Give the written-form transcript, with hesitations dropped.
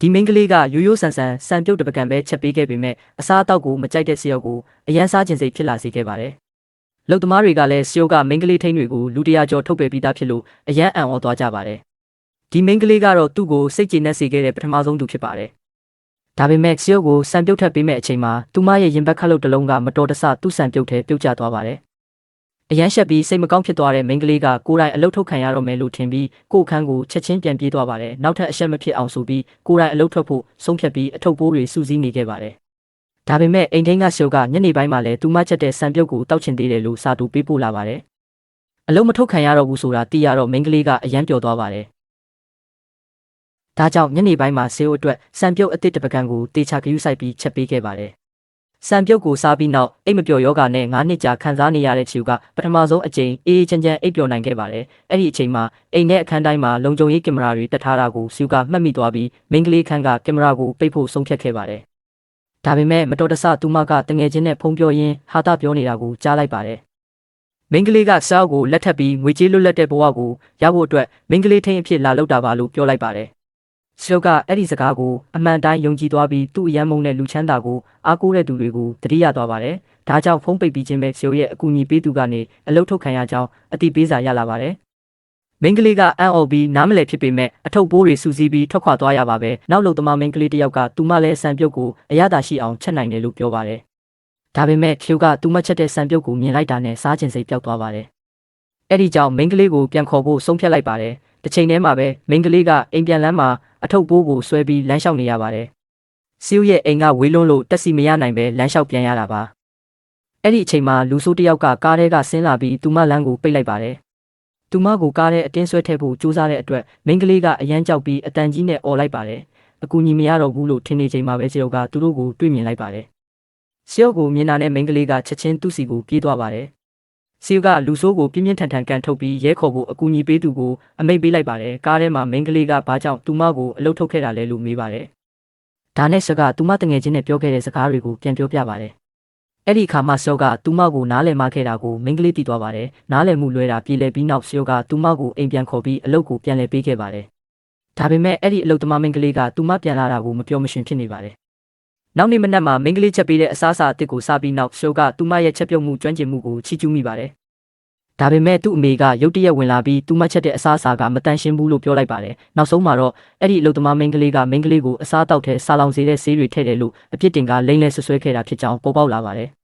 ဒီမိန်းကလေးကရိုးရိုးဆန်ဆန်စံပြုတ်တပကံပဲချက်ပေးခဲ့ပေမဲ့အစားအသောက်ကိုမကြိုက်တဲ့ဆရာကိုအရန်စားခြင်းစိတ်ဖြစ်လာစေခဲ့ပါတယ်။လုံသမားတွေကလည်းဆရာကမိန်းကလေးထိန်းတွေကိုလူ100ကျော်ထုတ်ပယ်ပြီးသားဖြစ်လို့အရန်အံ့ဩသွားကြပါတယ်။ဒီမိန်းကလေးကတော့သူ့ကိုစိတ်ကျေနပ်စေခဲ့တဲ့ပထမဆုံးသူဖြစ်ပါတယ်။ဒါပေမဲ့ဆရာကိုစံပြုတ်ထပ်ပေးမဲ့အချိန်မှာသူမရဲ့ရင်ဘတ်ခတ်လို့တလုံးကမတော်တဆသူ့စံပြုတ်ထဲပြုတ်ကျသွားပါတယ်။အရန်ရှက်ပြီးစိတ်မကောင်းဖြစ်သွားတဲ့မိန်းကလေးကကိုယ်တိုင်အလုတ်ထုတ်ခံရတော့မယ်လို့ထင်ပြီးကိုယ့်အခန်းကိုချက်ချင်းပြန်ပြေးသွားပါတယ်။နောက်ထပ်အရှက်မဖြစ်အောင်ဆိုပြီးကိုယ်တိုင်အလုတ်ထွက်ဖို့ဆုံးဖြတ်ပြီးအထုပ်ပိုးတွေစုစည်းနေခဲ့ပါတယ်။ဒါပေမဲ့အိမ်ထင်းကရှုပ်ကညနေပိုင်းမှာလည်းသူမချက်တဲ့စံပြုတ်ကိုတောက်ချင်သေးတယ်လို့စာတူပေးပို့လာပါတယ်။အလုတ်မထုတ်ခံရတော့ဘူးဆိုတာသိရတော့မိန်းကလေးကအရန်ပျော်သွားပါတယ်။ဒါကြောင့်ညနေပိုင်းမှာဆေးအိုအတွက်စံပြုတ်အသစ်တစ်ပကံကိုတေချာဂရုစိုက်ပြီးချက်ပေးခဲ့ပါတယ်။စံပြုတ်ကိုစားပြီးနောက်အိတ်မပျော်ယောဂနဲ့9နှစ်ကြာခံစားနေရတဲ့ချီကပထမဆုံးအကြိမ်အေးချမ်းချမ်းအိတ်ပျော်နိုင်ခဲ့ပါတယ်။အဲ့ဒီအချိန်မှာအိမ်နဲ့အခန်းတိုင်းမှာလုံခြုံရေးကင်မရာတွေတက်ထားတာကိုစီကမှတ်မိသွားပြီးမိန်းကလေးခန်းကကင်မရာကိုပိတ်ဖို့ဆုံးဖြတ်ခဲ့ပါတယ်။ဒါပေမဲ့မတော်တဆသူမကတငယ်ချင်းနဲ့ဖုန်းပြောရင်းဟာတာပြောနေတာကိုကြားလိုက်ပါတယ်။မိန်းကလေးကစားကိုလက်ထပ်ပြီးငွေကြေးလွတ်လပ်တဲ့ဘဝကိုရဖို့အတွက်မိန်းကလေးထိန်အဖြစ်လာလောက်တာပါလို့ပြောလိုက်ပါတယ်။ဆရာကအဲ့ဒီစကားကိုအမှန်တိုင်းယုံကြည်သွားပြီးသူ့အယမ်းမုန်းတဲ့လူချမ်းသာကိုအားကိုးတဲ့သူတွေကိုတတိယသွားပါတယ်။ဒါကြောင့်ဖုန်းပိတ်ပြီးခြင်းပဲဆရာရဲ့အကူအညီပေးသူကနေအလုတ်ထုတ်ခံရကြောင်းအတိပေးစာရလာပါတယ်။မိန်းကလေးကအံ့ဩပြီးနားမလည်ဖြစ်ပေမဲ့အထုပ်ပိုးတွေစူးစီးပြီးထွက်ခွာသွားရပါပဲ။နောက်လုံသမားမိန်းကလေးတစ်ယောက်ကသူမလည်းစံပြုတ်ကိုအရသာရှိအောင်ချက်နိုင်တယ်လို့ပြောပါတယ်။ဒါပေမဲ့ဆရာကသူမချက်တဲ့စံပြုတ်ကိုမြင်လိုက်တာနဲ့စားခြင်းစိတ်ပျောက်သွားပါတယ်။အဲ့ဒီကြောင့်မိန်းကလေးကိုပြန်ခေါ်ဖို့ဆုံးဖြတ်လိုက်ပါတယ်။တစ်ချိန်တည်းမှာပဲမိန်းကလေးကအိမ်ပြန်လမ်းမှာအထုပ်ပိုးကိုဆွဲပြီးလမ်းလျှောက်နေရပါတယ်။စီးရဲ့အိမ်ကဝေးလွန်းလို့တက်စီမရနိုင်ပဲလမ်းလျှောက်ပြန်ရတာပါ။အဲ့ဒီအချိန်မှာလူဆိုးတစ်ယောက်ကကားထဲကဆင်းလာပြီးသူမလမ်းကိုပိတ်လိုက်ပါတယ်။သူမကိုကားထဲအတင်းဆွဲထည့်ဖို့ကြိုးစားတဲ့အတွက်မိန်းကလေးကအယမ်းကြောက်ပြီးအတန်ကြီးနဲ့အော်လိုက်ပါတယ်။အကူအညီမရတော့ဘူးလို့ထင်နေချိန်မှာပဲဆရာကသူတို့ကိုတွေ့မြင်လိုက်ပါတယ်။ဆရာကိုမြင်တာနဲ့မိန်းကလေးကချက်ချင်းသူ့စီကိုပြေးသွားပါတယ်။စီကလူဆိုးကိုပြင်းပြင်းထန်ထန်ကန်ထုတ်ပြီးရဲခေါ်ဖို့အကူအညီပေးသူကိုအမိန့်ပေးလိုက်ပါတယ်။ကားထဲမှာမိန်းကလေးကဘာကြောင့်သူမကိုအလုတ်ထုတ်ခဲ့တာလဲလို့မေးပါတယ်။ဒါနဲ့ဆကသူမတငယ်ချင်းနဲ့ပြောခဲ့တဲ့စကားတွေကိုပြန်ပြောပြပါတယ်။အဲ့ဒီအခါမှာဆောကသူမကိုနားလည်မခဲ့တာကိုမိန်းကလေးသိသွားပါတယ်။နားလည်မှုလွဲတာပြေလည်ပြီးနောက်ဆောကသူမကိုအိမ်ပြန်ခေါ်ပြီးအလုတ်ကိုပြန်လည်ပေးခဲ့ပါတယ်။ဒါပေမဲ့အဲ့ဒီအလုတ်သမားမိန်းကလေးကသူမပြန်လာတာကိုမပြောမရှင်ဖြစ်နေပါတယ်။နောက်နေ့မနက်မှာမိန်းကလေးချက်ပေးတဲ့အစားအစာအသစ်ကိုစားပြီးနောက်ဆောကသူမရဲ့ချက်ပြုတ်မှုကျွမ်းကျင်မှုကိုချီးကျူးမိပါတယ်။ဒါပေမဲ့သူ့အမေကရုတ်တရက်ဝင်လာပြီးသူမချက်တဲ့အစားအစာကမတန်ရှင်းဘူးလို့ပြောလိုက်ပါတယ်။နောက်ဆုံးမှာတော့အဲ့ဒီအလုတ်သမားမိန်းကလေးကမိန်းကလေးကိုအစားတောက်ထဲဆာလောင်စေတဲ့ဆေးတွေထည့်တယ်လို့အပြစ်တင်ကလိမ့်လဲဆွဆွဲခဲ့တာဖြစ်ကြောင်းပေါ်ပေါက်လာပါတယ်။